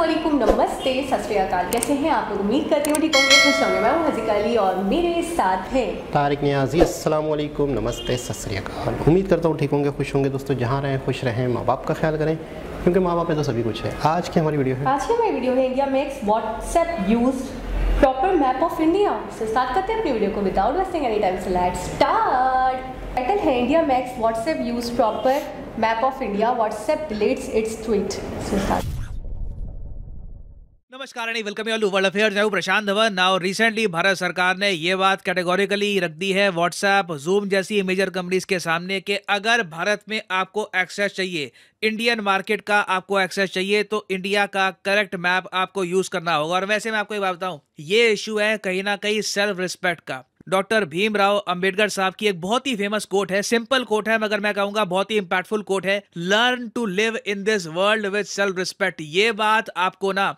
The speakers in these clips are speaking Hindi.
अस्सलामुअलैकुम, नमस्ते, सत श्री अकाल। कैसे हैं आप लोग? उम्मीद करती हूँ ठीक होंगे, खुश होंगे। मैं हूँ हज़ीका अली और मेरे साथ हैं तारिक नियाज़ी। अस्सलामुअलैकुम, नमस्ते, सत श्री अकाल। उम्मीद करता हूँ ठीक होंगे, खुश होंगे। दोस्तों जहाँ रहें खुश रहें, माँ बाप का ख्याल करें, क्योंकि माँ बाप है तो सभी कुछ है। आज की हमारी वीडियो है India makes WhatsApp use proper map of India. से स्टार्ट करते हैं अपनी वीडियो को without wasting any time. So let's start. Title है India makes WhatsApp use proper map of India, WhatsApp deletes its tweet. So start. नमस्कार and welcome you to world affairs. मैं हूं प्रशांत धवन। नाउ रिसेंटली भारत सरकार ने ये बात कैटेगोरिकली रख दी है व्हाट्सएप, जूम जैसी मेजर कंपनीज के सामने कि अगर भारत में आपको एक्सेस चाहिए, इंडियन मार्केट का आपको एक्सेस चाहिए, तो इंडिया का करेक्ट मैप आपको यूज करना होगा। और वैसे मैं आपको ये बात बताऊं, ये इशू है कहीं ना कहीं सेल्फ रिस्पेक्ट का। डॉक्टर भीमराव अंबेडकर साहब की एक बहुत ही फेमस कोट है, सिंपल कोट है मगर मैं कहूंगा बहुत ही इंपैक्टफुल कोट है, learn to live in this world with self respect. ये बात आपको ना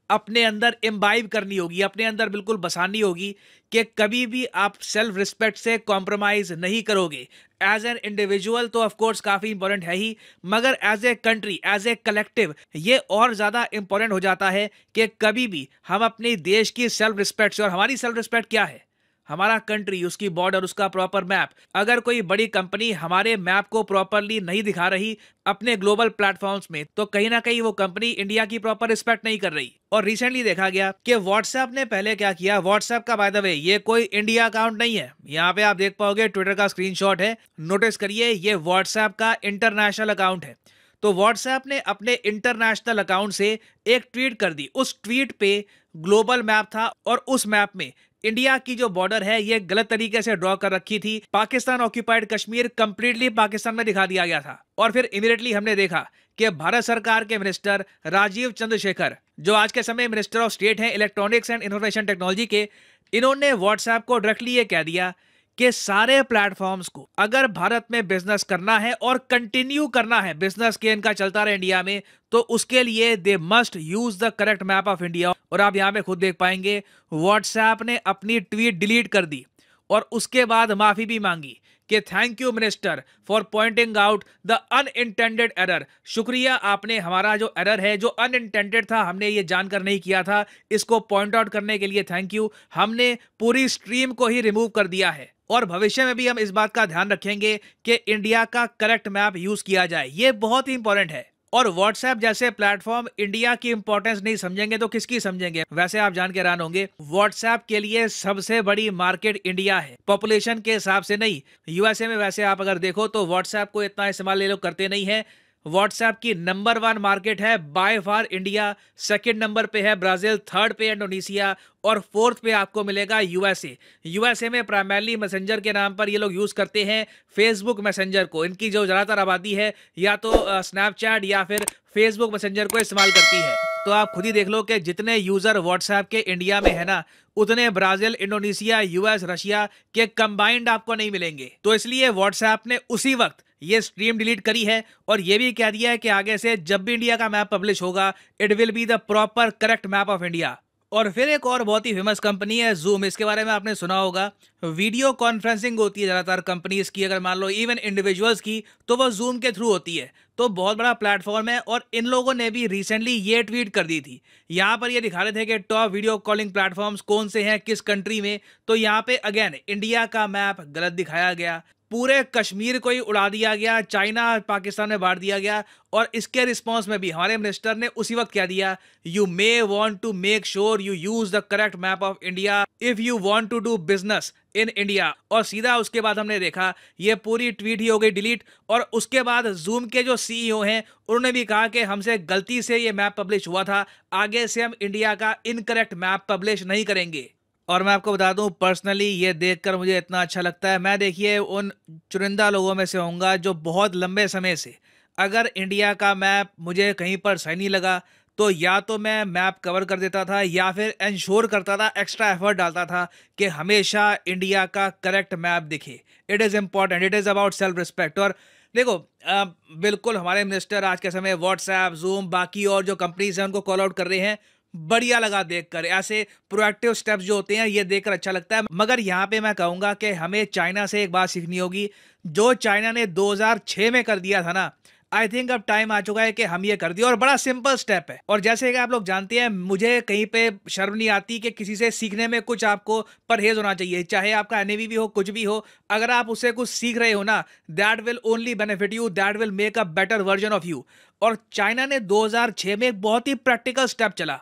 अपने अंदर इम्बाइब करनी होगी, अपने अंदर बिल्कुल बसानी होगी कि कभी भी आप सेल्फ रिस्पेक्ट से कॉम्प्रोमाइज नहीं करोगे। एज एन इंडिविजुअल तो ऑफ कोर्स काफी इंपॉर्टेंट है ही, मगर as a country, as a collective ये और ज्यादा इंपॉर्टेंट हो जाता है कि कभी भी हम अपने देश की सेल्फ रिस्पेक्ट से, और हमारी सेल्फ रिस्पेक्ट क्या है, हमारा कंट्री, उसकी बॉर्डर, उसका प्रॉपर मैप। अगर कोई बड़ी कंपनी हमारे मैप को प्रॉपरली नहीं दिखा रही अपने ग्लोबल प्लेटफॉर्म्स में, तो कहीं ना कहीं वो कंपनी इंडिया की प्रॉपर रिस्पेक्ट नहीं कर रही। और रिसेंटली देखा गया कि व्हाट्सएप ने पहले क्या किया, व्हाट्सएप का बाय द वे ये कोई इंडिया अकाउंट नहीं है। यहाँ पे आप देख पाओगे ट्विटर का स्क्रीनशॉट है, नोटिस करिए, ये व्हाट्सएप का इंटरनेशनल अकाउंट है। तो व्हाट्सएप ने अपने इंटरनेशनल अकाउंट से एक ट्वीट कर दी। उस ट्वीट पे ग्लोबल मैप था और उस मैप में इंडिया की जो बॉर्डर है ये गलत तरीके से ड्रॉ कर रखी थी। पाकिस्तान ऑक्यूपाइड कश्मीर कंप्लीटली पाकिस्तान में दिखा दिया गया था। और फिर इमीडिएटली हमने देखा कि भारत सरकार के मिनिस्टर राजीव चंद्रशेखर, जो आज के समय मिनिस्टर ऑफ स्टेट हैं इलेक्ट्रॉनिक्स एंड इंफॉर्मेशन टेक्नोलॉजी के, इन्होंने व्हाट्सएप को डायरेक्टली ये कह दिया कि सारे प्लेटफॉर्म्स को अगर भारत में बिजनेस करना है और कंटिन्यू करना है, बिजनेस के इनका चलता रहे इंडिया में, तो उसके लिए they must use the correct map of India. और आप यहां पे खुद देख पाएंगे व्हाट्सएप ने अपनी ट्वीट डिलीट कर दी और उसके बाद माफी भी मांगी कि thank you minister for pointing out the unintended error. शुक्रिया, आपने हमारा जो एरर है, जो अनइंटेंडेड था, हमने ये जानकर नहीं किया था, इसको पॉइंट आउट करने के लिए थैंक यू। हमने पूरी स्ट्रीम को ही रिमूव कर दिया है और भविष्य में भी हम इस बात का ध्यान रखेंगे कि इंडिया का करेक्ट मैप यूज किया जाए। ये बहुत ही इंपॉर्टेंट है। और व्हाट्सएप जैसे प्लेटफॉर्म इंडिया की इंपॉर्टेंस नहीं समझेंगे तो किसकी समझेंगे? वैसे आप जान के हैरान होंगे, व्हाट्सएप के लिए सबसे बड़ी मार्केट इंडिया है, पॉपुलेशन के हिसाब से नहीं। यूएसए में वैसे आप अगर देखो तो व्हाट्सएप को इतना इस्तेमाल ये लोग करते नहीं है। व्हाट्सएप की नंबर 1 मार्केट है by far India, second number पे है ब्राजील, थर्ड पे इंडोनेशिया और फोर्थ पे आपको मिलेगा यूएसए। यूएसए में प्राइमरली मैसेंजर के नाम पर ये लोग यूज करते हैं फेसबुक मैसेंजर को। इनकी जो ज्यादातर आबादी है या तो स्नैपचैट या फिर फेसबुक मैसेंजर को इस्तेमाल करती है। तो आप खुद ही देख लो कि जितने यूजर व्हाट्सएप के इंडिया में है ना, उतने ब्राजील, इंडोनेशिया, यूएस, रशिया के कंबाइंड आपको नहीं मिलेंगे। तो इसलिए व्हाट्सएप ने उसी वक्त ये स्ट्रीम डिलीट करी है और ये भी कह दिया है कि आगे से जब भी इंडिया का मैप पब्लिश होगा, it will be the proper correct map of India. और फिर एक और बहुत ही फेमस कंपनी है जूम, इसके बारे में आपने सुना होगा। वीडियो कॉन्फ्रेंसिंग होती है ज्यादातर कंपनीज की, अगर मान लो इवन इंडिविजुअल्स की, तो वो जूम के थ्रू होती है। तो बहुत बड़ा प्लेटफॉर्म है और इन लोगों ने भी रिसेंटली ये ट्वीट कर दी थी। यहाँ पर ये दिखा रहे थे कि टॉप वीडियो कॉलिंग प्लेटफॉर्म्स कौन से हैं, किस कंट्री में। तो यहाँ पे अगेन इंडिया का मैप गलत दिखाया गया, पूरे कश्मीर को ही उड़ा दिया गया, चाइना पाकिस्तान में बांट दिया गया। और इसके रिस्पांस में भी हमारे मिनिस्टर ने उसी वक्त कह दिया, you may want to make sure you use the correct map of India if you want to do business in India. और सीधा उसके बाद हमने देखा ये पूरी ट्वीट ही हो गई डिलीट। और उसके बाद जूम के जो सीईओ हैं उन्होंने भी कहा कि हमसे गलती से ये मैप पब्लिश हुआ था, आगे से हम इंडिया का इनकरेक्ट मैप पब्लिश नहीं करेंगे। और मैं आपको बता दूं, पर्सनली ये देखकर मुझे इतना अच्छा लगता है। मैं देखिए उन चुनिंदा लोगों में से होऊंगा जो बहुत लंबे समय से, अगर इंडिया का मैप मुझे कहीं पर सही नहीं लगा तो या तो मैं मैप कवर कर देता था या फिर इंश्योर करता था, एक्स्ट्रा एफर्ट डालता था कि हमेशा इंडिया का करेक्ट मैप दिखे। It is important, it is about self respect. और देखो बिल्कुल हमारे मिनिस्टर आज के समय व्हाट्सएप, जूम, बाकी और जो कंपनीज हैं उनको कॉल आउट कर रहे हैं, बढ़िया लगा देखकर। ऐसे प्रोएक्टिव स्टेप्स जो होते हैं ये देखकर अच्छा लगता है। मगर यहाँ पे मैं कहूँगा कि हमें चाइना से एक बात सीखनी होगी। जो चाइना ने 2006 में कर दिया था ना, आई थिंक अब टाइम आ चुका है कि हम ये कर दिए, और बड़ा सिंपल स्टेप है। और जैसे कि आप लोग जानते हैं, मुझे कहीं पे शर्म नहीं आती कि किसी से सीखने में कुछ आपको परहेज होना चाहिए, चाहे आपका एनएवी भी हो, कुछ भी हो। अगर आप उससे कुछ सीख रहे हो ना, that will only benefit you, that will make a better version of you. और चाइना ने 2006 में एक बहुत ही प्रैक्टिकल स्टेप चला।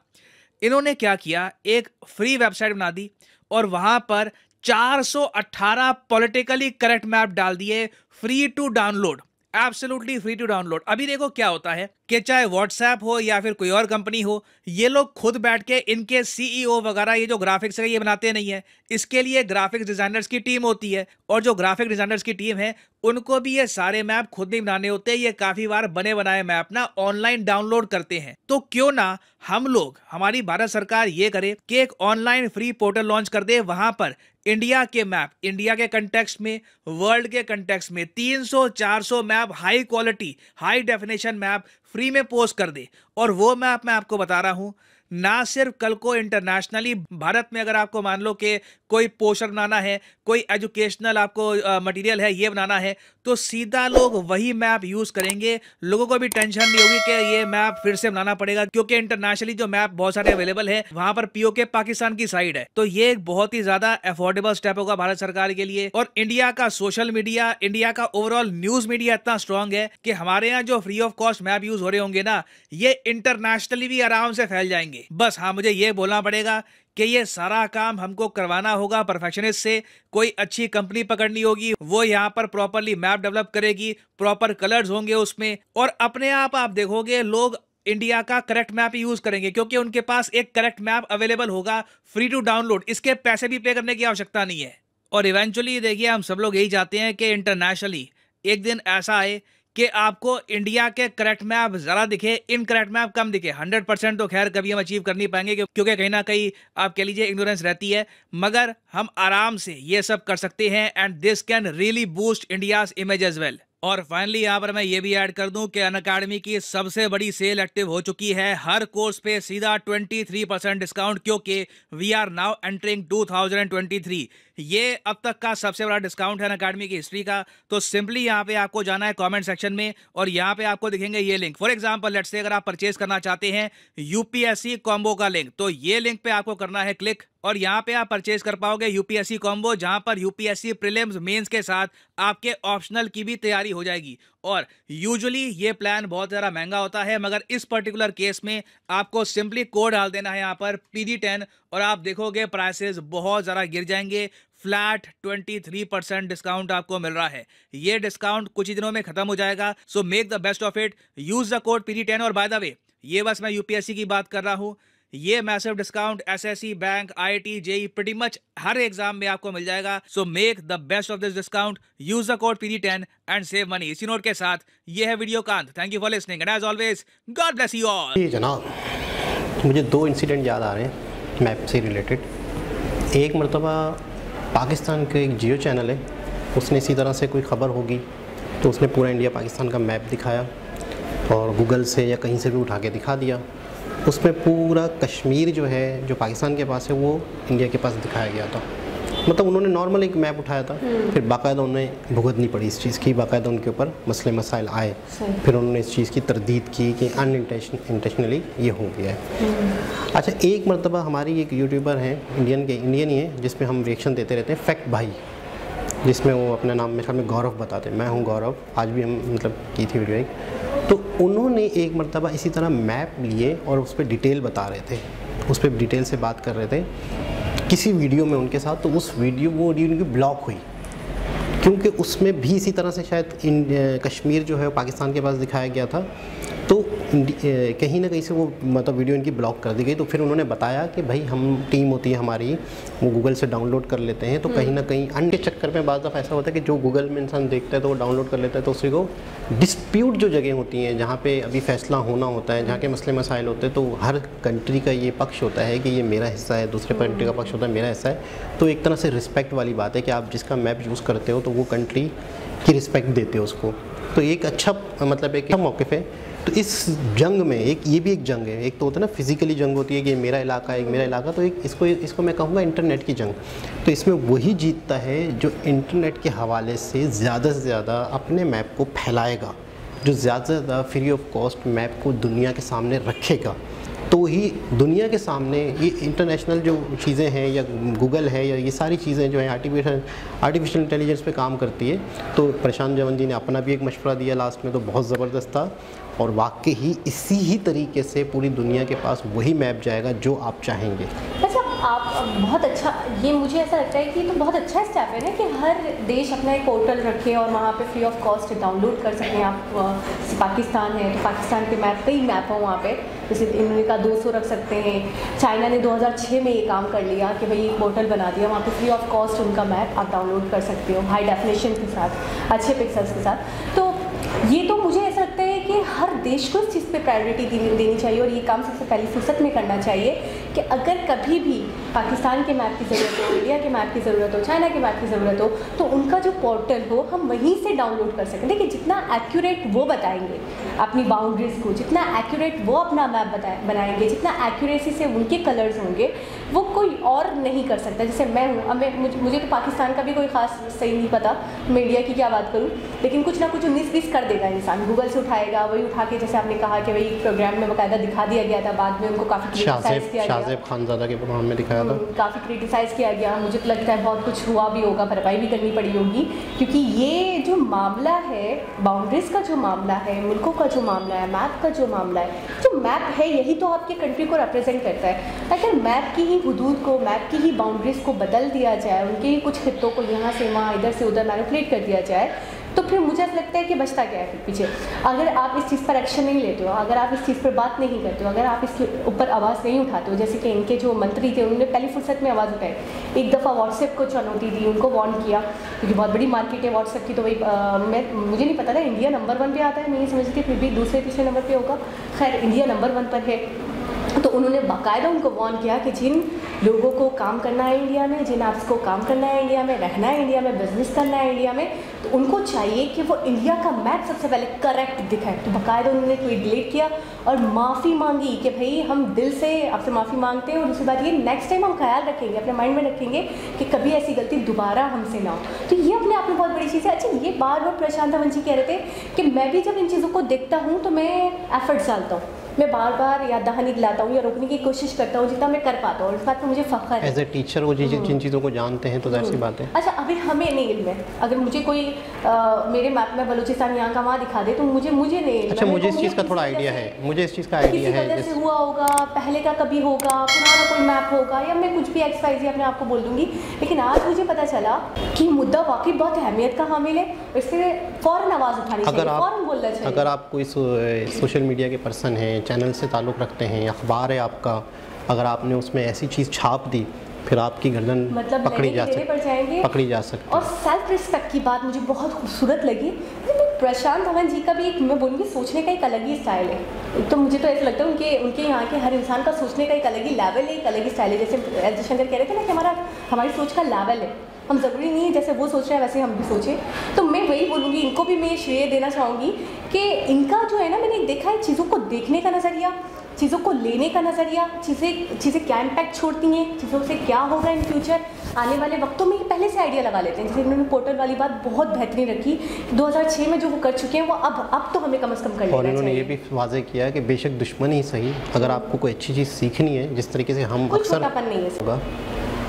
इन्होंने क्या किया, एक फ्री वेबसाइट बना दी और वहां पर 418 पॉलिटिकली करेक्ट मैप डाल दिए, free to download, absolutely free to download. अभी देखो क्या होता है कि चाहे व्हाट्सएप हो या फिर कोई और कंपनी हो, ये लोग खुद बैठ के, इनके सीईओ वगैरह ये जो ग्राफिक्स है ये बनाते नहीं है, इसके लिए ग्राफिक्स डिजाइनर्स की टीम होती है। और जो ग्राफिक डिजाइनर्स की टीम है उनको भी ये सारे मैप खुद नहीं बनाने होते, ये काफी बार बने बनाए मैप ना ऑनलाइन डाउनलोड करते हैं। तो क्यों ना हम लोग, हमारी भारत सरकार ये करे कि एक ऑनलाइन फ्री पोर्टल लॉन्च कर दे, वहां पर इंडिया के मैप, इंडिया के कंटेक्स्ट में, वर्ल्ड के कंटेक्स्ट में 300-400 map, high quality high definition map free में पोस्ट कर दे। और वो मैप मैं आपको बता रहा हूं, ना सिर्फ कल को इंटरनेशनली भारत में अगर आपको मान लो कि कोई पोस्टर बनाना है, कोई एजुकेशनल आपको मटेरियल है ये बनाना है, तो सीधा लोग वही मैप यूज करेंगे। लोगों को भी टेंशन नहीं होगी कि ये मैप फिर से बनाना पड़ेगा, क्योंकि इंटरनेशनली जो मैप बहुत सारे अवेलेबल है वहां पर पीओके पाकिस्तान की साइड है। तो ये एक बहुत ही ज्यादा अफोर्डेबल स्टेप होगा भारत सरकार के लिए। और इंडिया का सोशल मीडिया, इंडिया का ओवरऑल न्यूज मीडिया इतना स्ट्रांग है कि हमारे यहाँ जो free of cost map use हो रहे होंगे ना, ये इंटरनेशनली भी आराम से फैल जाएंगे। बस हाँ, मुझे ये बोलना पड़ेगा कि ये सारा काम हमको करवाना होगा परफेक्शनिस्ट से। कोई अच्छी कंपनी पकड़नी होगी, वो यहाँ पर प्रॉपरली मैप डेवलप करेगी, प्रॉपर कलर्स होंगे उसमें, और अपने आप देखोगे लोग इंडिया का करेक्ट मैप यूज करेंगे, क्योंकि उनके पास एक करेक्ट मैप अवेलेबल होगा फ्री टू डाउनलोड। इसके पैसे भी पे करने की आवश्यकता नहीं है। और इवेंचुअली देखिए, हम सब लोग यही चाहते हैं कि इंटरनेशनली एक दिन ऐसा आए कि आपको इंडिया के करेक्ट मैप ज़रा दिखे, इनकरेक्ट मैप कम दिखे। 100% तो खैर कभी हम अचीव कर नहीं पाएंगे, क्योंकि कहीं ना कहीं आप कह लीजिए इग्नोरेंस रहती है, मगर हम आराम से ये सब कर सकते हैं, and this can really boost India's image as well. और फाइनली यहाँ पर मैं ये भी ऐड कर दूं कि अनअकैडमी की सबसे बड़ी सेल एक्टिव हो चुकी है। हर कोर्स पे सीधा 23% डिस्काउंट, क्योंकि वी आर नाउ एंटरिंग 2023। ये अब तक का सबसे बड़ा डिस्काउंट है अनअकैडमी की हिस्ट्री का। तो सिंपली यहाँ पे आपको जाना है कमेंट सेक्शन में, और यहाँ पे आपको दिखेंगे ये link. For example let's say अगर आप परचेज करना चाहते हैं यूपीएससी कॉम्बो का लिंक, तो ये लिंक पे आपको करना है क्लिक, और यहाँ पे आप परचेज कर पाओगे यूपीएससी कॉम्बो, जहां पर यूपीएससी प्रीलिम्स मेंस के साथ आपके ऑप्शनल की भी तैयारी हो जाएगी। और यूजुअली ये प्लान बहुत ज़्यादा महंगा होता है, मगर इस पर्टिकुलर केस में आपको सिंपली कोड डाल देना है यहाँ पर PD10, और आप देखोगे प्राइसेस बहुत ज़्यादा गिर जाएंगे। फ्लैट 23% डिस्काउंट आपको मिल रहा है। ये डिस्काउंट कुछ ही दिनों में खत्म हो जाएगा, so make the best of it, use the code PD10। और बाय द वे, ये बस मैं यूपीएससी की बात कर रहा हूँ, ये massive discount SSC, bank, IIT, JE, pretty much हर एग्जाम में आपको मिल जाएगा। So make the best of this discount, use the code PD10 and save money. इसी नोट के साथ ये है वीडियो कांत। Thank you for listening and as always God bless you all. जनाब, मुझे 2 इंसिडेंट याद आ रहे हैं मैप से रिलेटेड। एक मरतबा पाकिस्तान का एक जियो चैनल है, उसने इसी तरह से कोई ख़बर होगी तो उसने पूरा इंडिया पाकिस्तान का मैप दिखाया, और गूगल से या कहीं से भी उठा के दिखा दिया। उसमें पूरा कश्मीर जो है, जो पाकिस्तान के पास है, वो इंडिया के पास दिखाया गया था। मतलब उन्होंने नॉर्मल एक मैप उठाया था, फिर बाकायदा उन्हें भुगतनी पड़ी इस चीज़ की, बाकायदा उनके ऊपर मसले मसाइल आए, फिर उन्होंने इस चीज़ की तरदीद की कि अनइंटेंशनली ये हो गया है। अच्छा, एक मरतबा हमारी एक यूट्यूबर हैं, इंडियन ही है, जिसमें हम रिएक्शन देते रहते हैं, फैक्ट भाई, जिसमें वो अपना नाम मेरे ख्याल में गौरव बताते हैं, मैं हूँ गौरव, आज भी हम मतलब की थी वीडियो एक। तो उन्होंने एक मरतबा इसी तरह मैप लिए और उस पर डिटेल बता रहे थे, उस पर डिटेल से बात कर रहे थे किसी वीडियो में उनके साथ। तो उस वीडियो उनकी ब्लॉक हुई, क्योंकि उसमें भी इसी तरह से शायद कश्मीर जो है पाकिस्तान के पास दिखाया गया था। तो कहीं ना कहीं से वो मतलब वीडियो इनकी ब्लॉक कर दी गई। तो फिर उन्होंने बताया कि भाई हम टीम होती है हमारी, वो गूगल से डाउनलोड कर लेते हैं। तो कहीं ना कहीं अन्य चक्कर में बाज़ दफ़ा ऐसा होता है कि जो गूगल में इंसान देखता है तो वो डाउनलोड कर लेता है, तो उसी को डिस्प्यूट जो जगह होती हैं जहाँ पे अभी फ़ैसला होना होता है, जहाँ के मसले मसाइल होते हैं, तो हर कंट्री का ये पक्ष होता है कि ये मेरा हिस्सा है, दूसरे कंट्री का पक्ष होता है मेरा हिस्सा है। तो एक तरह से रिस्पेक्ट वाली बात है कि आप जिसका मैप यूज़ करते हो तो वो कंट्री की रिस्पेक्ट देते हो उसको। तो एक अच्छा मतलब एक मौक़िफ़ है। तो इस जंग में एक ये भी एक जंग है, एक तो होता है ना फिज़िकली जंग होती है कि मेरा इलाका एक मेरा इलाका, तो एक इसको मैं कहूँगा इंटरनेट की जंग। तो इसमें वही जीतता है जो इंटरनेट के हवाले से ज़्यादा अपने मैप को फैलाएगा, जो ज़्यादा से ज़्यादा फ्री ऑफ कॉस्ट मैप को दुनिया के सामने रखेगा, तो ही दुनिया के सामने ये इंटरनेशनल जो चीज़ें हैं या गूगल है या ये सारी चीज़ें जो है आर्टिफिशियल इंटेलिजेंस पे काम करती है। तो प्रशांत जवन जी ने अपना भी एक मशवरा दिया लास्ट में, तो बहुत ज़बरदस्त था, और वाकई ही इसी ही तरीके से पूरी दुनिया के पास वही मैप जाएगा जो आप चाहेंगे। अच्छा, आप बहुत अच्छा, ये मुझे ऐसा लगता है कि तो बहुत अच्छा स्टेप है ना कि हर देश अपना एक पोर्टल रखे और वहाँ पे फ्री ऑफ कॉस्ट डाउनलोड कर सकें। आप जैसे पाकिस्तान है तो पाकिस्तान के मैप, कई मैप हो वहाँ पे, जैसे इन्होंने कहा 200 रख सकते हैं। चाइना ने 2006 में ये काम कर लिया कि भाई एक पोर्टल बना दिया, वहाँ पे फ्री ऑफ कॉस्ट उनका मैप आप डाउनलोड कर सकते हो हाई डेफिनेशन के साथ, अच्छे पिक्सल्स के साथ। तो ये तो मुझे ऐसा लगता है कि हर देश को इस चीज़ पे प्रायोरिटी देनी चाहिए और ये काम सबसे पहली फुर्सत में करना चाहिए कि अगर कभी भी पाकिस्तान के मैप की ज़रूरत हो, इंडिया के मैप की ज़रूरत हो, चाइना के मैप की ज़रूरत हो, तो उनका जो पोर्टल हो हम वहीं से डाउनलोड कर सकें। देखिए, जितना एक्यूरेट वो बताएंगे अपनी बाउंड्रीज़ को, जितना एक्यूरेट वो अपना मैप बनाएंगे, जितना एक्यूरेसी से उनके कलर्स होंगे, वो कोई और नहीं कर सकता। जैसे मैं हूँ, अब मुझे तो पाकिस्तान का भी कोई ख़ास सही नहीं पता, मैं इंडिया की क्या बात करूँ, लेकिन कुछ ना कुछ 19-20 कर देगा इंसान, गूगल से उठाएगा, वही उठा के, जैसे आपने कहा कि भाई प्रोग्राम में बाकायदा दिखा दिया गया था, बाद में उनको काफ़ी क्रिटिसाइज़ किया गया, शाहज़ेब खानज़ादा के प्रोग्राम में दिखाया था, काफ़ी क्रिटिसाइज़ किया गया। मुझे तो लगता है बहुत कुछ हुआ भी होगा, भरपाई भी करनी पड़ी होगी, क्योंकि ये जो मामला है, बाउंड्रीज़ का जो मामला है, मुल्कों का जो मामला है, मैप का जो मामला है, जो मैप है यही तो आपके कंट्री को रिप्रेजेंट करता है। अगर मैप की ही हुदूद को, मैप की ही बाउंड्रीज़ को बदल दिया जाए, उनके ही कुछ खित्तों को यहाँ से वहाँ, इधर से उधर मैनिपुलेट कर दिया जाए, तो फिर मुझे ऐसा लगता है कि बचता क्या है फिर पीछे। अगर आप इस चीज़ पर एक्शन नहीं लेते हो, अगर आप इस चीज़ पर बात नहीं करते हो, अगर आप इसके ऊपर आवाज़ नहीं उठाते हो, जैसे कि इनके जो मंत्री थे उन्होंने पहली फुर्सत में आवाज़ उठाई, एक दफ़ा व्हाट्सएप को चुनौती दी, उनको वार्न किया, क्योंकि बहुत बड़ी मार्केट है व्हाट्सएप की। तो वही मुझे नहीं पता था इंडिया नंबर 1 पे आता है, नहीं समझती, फिर भी दूसरे तीसरे नंबर पर होगा, खैर इंडिया नंबर 1 पर है। तो उन्होंने बाकायदा उनको वार्न किया कि जिन लोगों को काम करना है इंडिया में, जिन ऐप्स को काम करना है इंडिया में, रहना है इंडिया में, बिजनेस करना है इंडिया में, तो उनको चाहिए कि वो इंडिया का मैप सबसे पहले करेक्ट दिखाए। तो बाकायदा उन्होंने ट्वीट डिलीट किया और माफ़ी मांगी कि भाई हम दिल से आपसे माफ़ी मांगते हैं, और दूसरी बात ये, नेक्स्ट टाइम हम ख्याल रखेंगे, अपने माइंड में रखेंगे कि कभी ऐसी गलती दोबारा हमसे ना हो। तो ये अपने आप में बहुत बड़ी चीज़ है। अच्छा, ये बार बार प्रशांत धवन जी कह रहे थे कि मैं भी जब इन चीज़ों को देखता हूँ तो मैं एफर्ट्स डालता हूँ, मैं बार बार याद दहानी दिलाता हूँ या रोकने की कोशिश करता हूँ जितना मैं कर पाता हूँ, और इस बात पर मुझे फ़ख्र है। एज ए टीचर वो जिन चीज़ों को जानते हैं तो ज़ाहिर सी बात है। अच्छा, अभी हमें नहीं इल्म है, अगर मुझे कोई मेरे मैप में बलूचिस्तान यहाँ का वहाँ दिखा दे तो मुझे नहीं। अच्छा, मुझे इस चीज़ का थोड़ा आइडिया है, मुझे इस चीज़ का आइडिया है, जैसे हुआ होगा, पहले का कभी होगा, पुराना कोई मैप होगा, या मैं कुछ भी XYZ अपने आप को बोल दूँगी, लेकिन आज मुझे पता चला कि मुद्दा वाकई बहुत अहमियत का हामिल है, इससे फ़ौरन आवाज़ उठानी चाहिए, फ़ौरन बोलना चाहिए। अगर आप कोई सोशल मीडिया के पर्सन हैं, चैनल से ताल्लुक़ रखते हैं, अखबार है आपका, अगर आपने उसमें ऐसी चीज़ छाप दी फिर आपकी गर्दन मतलब पकड़ी जा सकती। और सेल्फ रिस्पेक्ट की बात मुझे बहुत खूबसूरत लगी। प्रशांत धवन जी का भी एक, मैं बोलूँगी, सोचने का एक अलग ही स्टाइल है। तो मुझे तो ऐसा लगता है उनके यहाँ के हर इंसान का सोचने का एक अलग ही लेवल है, एक अलग ही स्टाइल है। जैसे एस जयशंकर कह रहे थे ना कि हमारी सोच का लेवल है, हम ज़रूरी नहीं है जैसे वो सोच रहे हैं वैसे हम भी सोचें। तो मैं वही बोलूँगी, इनको भी मैं श्रेय देना चाहूँगी कि इनका जो है ना, मैंने देखा है चीज़ों को देखने का नज़रिया, चीज़ों को लेने का नज़रिया, चीज़ें क्या इम्पैक्ट छोड़ती हैं, चीज़ों से क्या होगा इन फ्यूचर, आने वाले वक्तों में पहले से आइडिया लगा लेते हैं। जैसे उन्होंने पोर्टल वाली बात बहुत बेहतरीन रखी, 2006 में जो वो कर चुके हैं वो अब तो हमें कम से कम कर लेना चाहिए। और इन्होंने ये भी वाज़ेह किया है कि बेशक दुश्मन ही सही, अगर आपको कोई अच्छी चीज़ सीखनी है, जिस तरीके से हम अक्सर होगा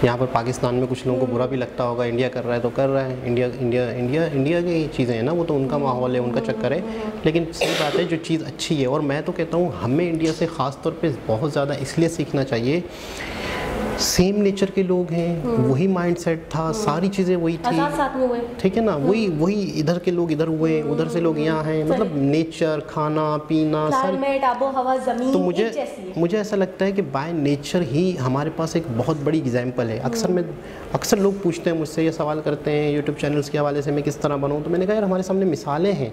यहाँ पर पाकिस्तान में कुछ लोगों को बुरा भी लगता होगा, इंडिया कर रहा है तो कर रहा है, इंडिया की चीज़ें हैं ना, वो तो उनका माहौल है, उनका चक्कर है, लेकिन सही बात है जो चीज़ अच्छी है। और मैं तो कहता हूँ हमें इंडिया से ख़ास तौर पे बहुत ज़्यादा इसलिए सीखना चाहिए, सेम नेचर के लोग हैं, वही माइंडसेट था, सारी चीज़ें वही थी, साथ में हुए, ठीक है ना, वही इधर के लोग इधर हुए, उधर से लोग यहाँ हैं, मतलब नेचर, खाना पीना, क्लाइमेट, आबो हवा, ज़मीन, तो मुझे ऐसा लगता है कि बाय नेचर ही हमारे पास एक बहुत बड़ी एग्जाम्पल है। अक्सर लोग पूछते हैं मुझसे, ये सवाल करते हैं यूट्यूब चैनल्स के हवाले से मैं किस तरह बनाऊँ, तो मैंने कहा यार हमारे सामने मिसालें हैं,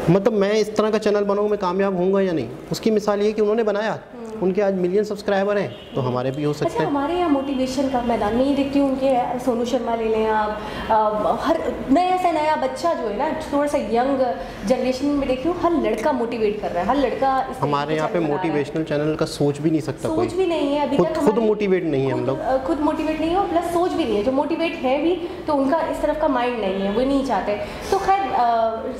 मतलब मैं इस तरह का चैनल बनाऊँ, मैं कामयाब होऊंगा या नहीं, उसकी मिसाल ये कि उन्होंने बनाया, उनके आज मिलियन सब्सक्राइबर हैं, तो हमारे भी हो सकते अच्छा, हैं। हमारे यहाँ मोटिवेशन का मैदान में ये देखती हूँ उनके, सोनू शर्मा ले लें आप, हर नया से नया बच्चा जो है ना, थोड़ा सा यंग जनरेशन में देखती हूँ, हर लड़का मोटिवेट कर रहा है, हर लड़का हमारे यहाँ पे मोटिवेशनल चैनल का सोच भी नहीं सकता कोई, सोच भी नहीं है अभी तक, खुद मोटिवेट नहीं है हम लोग, खुद मोटिवेट नहीं है और प्लस सोच भी नहीं है। जो मोटिवेट है भी तो उनका इस तरफ का माइंड नहीं है, वो नहीं चाहते। तो खैर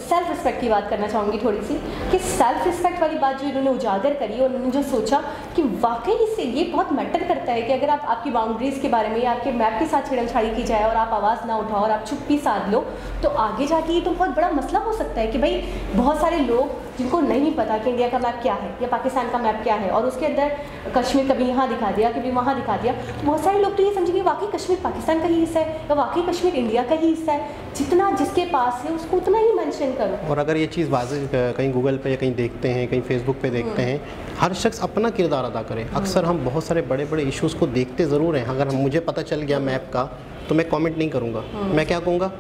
सेल्फ रिस्पेक्ट की बात करना चाहूँगी थोड़ी सी, कि सेल्फ रिस्पेक्ट वाली बात जो इन्होंने उजागर करी और उन्होंने जो सोचा कि वाकई इससे ये बहुत मैटर करता है कि अगर आप आपकी बाउंड्रीज़ के बारे में या आपके मैप के साथ छेड़छाड़ी की जाए और आप आवाज़ ना उठाओ और आप चुप्पी साध लो, तो आगे जाके ये तो बहुत बड़ा मसला हो सकता है कि भाई बहुत सारे लोग जिनको नहीं पता कि इंडिया का मैप क्या है या पाकिस्तान का मैप क्या है और उसके अंदर कश्मीर कभी यहाँ दिखा दिया, कभी वहाँ दिखा दिया, तो बहुत सारे लोग तो ये समझेंगे वाकई कश्मीर पाकिस्तान का ही हिस्सा है या वाकई कश्मीर इंडिया का ही हिस्सा है। जितना जिसके पास है उसको उतना ही मेंशन करो। और अगर ये चीज़ वाज़ेह कहीं गूगल पे या कहीं देखते हैं, कहीं फेसबुक पे देखते हैं, हर शख्स अपना किरदार अदा करे। अक्सर हम बहुत सारे बड़े बड़े इश्यूज़ को देखते ज़रूर हैं, अगर मुझे पता चल गया मैप का तो मैं कमेंट नहीं करूँगा, मैं क्या कहूँगा,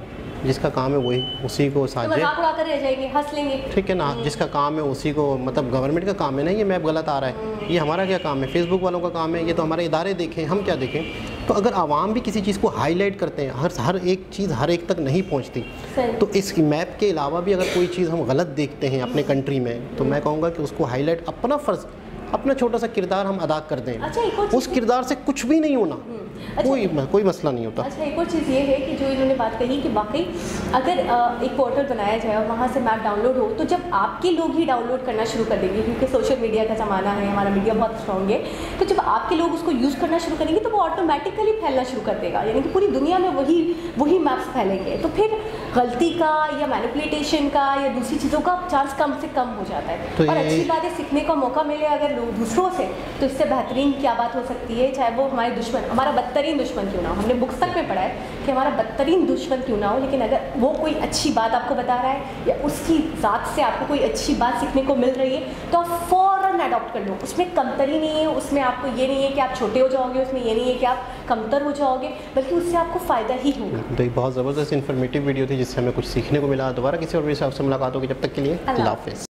जिसका काम है वही उसी को साझे, मजाक उड़ाकर रह जाएंगे, हंस लेंगे, ठीक है ना, जिसका काम है उसी को, मतलब गवर्नमेंट का काम है ना ये मैप गलत आ रहा है, ये हमारा क्या काम है, फेसबुक वालों का काम है, ये तो हमारे इदारे देखें, हम क्या देखें। तो अगर आवाम भी किसी चीज़ को हाईलाइट करते हैं, हर एक चीज़ हर एक तक नहीं पहुंचती, तो इस मैप के अलावा भी अगर कोई चीज़ हम गलत देखते हैं अपने कंट्री में, तो मैं कहूँगा कि उसको हाईलाइट, अपना फ़र्ज़, अपना छोटा सा किरदार हम अदा कर दें। अच्छा, उस किरदार से कुछ भी नहीं होना, कोई मसला नहीं होता। अच्छा, एक और चीज़ ये है कि जो इन्होंने बात कही कि वाकई अगर एक पोर्टल बनाया जाए और वहाँ से मैप डाउनलोड हो, तो जब आपके लोग ही डाउनलोड करना शुरू कर देंगे, क्योंकि सोशल मीडिया का ज़माना है, हमारा मीडिया बहुत स्ट्रॉन्ग है, तो जब आपके लोग उसको यूज़ करना शुरू करेंगे तो वो ऑटोमेटिकली फैलना शुरू कर देगा, यानी कि पूरी दुनिया में वही मैप्स फैलेंगे। तो फिर गलती का या मैनिपुलेशन का या दूसरी चीज़ों का चांस कम से कम हो जाता है। तो और अच्छी बात है, सीखने का मौका मिले अगर दूसरों से, तो इससे बेहतरीन क्या बात हो सकती है, चाहे वो हमारे दुश्मन, हमारा बदतरीन दुश्मन क्यों ना हो। हमने बुक्स तक में पढ़ा है कि हमारा बदतरीन दुश्मन क्यों ना हो, लेकिन अगर वो कोई अच्छी बात आपको बता रहा है या उसकी ज़ात से आपको कोई अच्छी बात सीखने को मिल रही है, तो आप फ़ौरन अडॉप्ट कर लो। उसमें कमतरी नहीं है, उसमें आपको ये नहीं है कि आप छोटे हो जाओगे, उसमें ये नहीं है कि आप कमतर हो जाओगे, बल्कि उससे आपको फ़ायदा ही होगा। तो एक बहुत ज़बरदस्त इन्फॉर्मेटिव वीडियो थी जिससे हमें कुछ सीखने को मिला। दोबारा किसी और विषय से मुलाकात होगी, जब तक के लिए अल्लाह हाफ़िज़।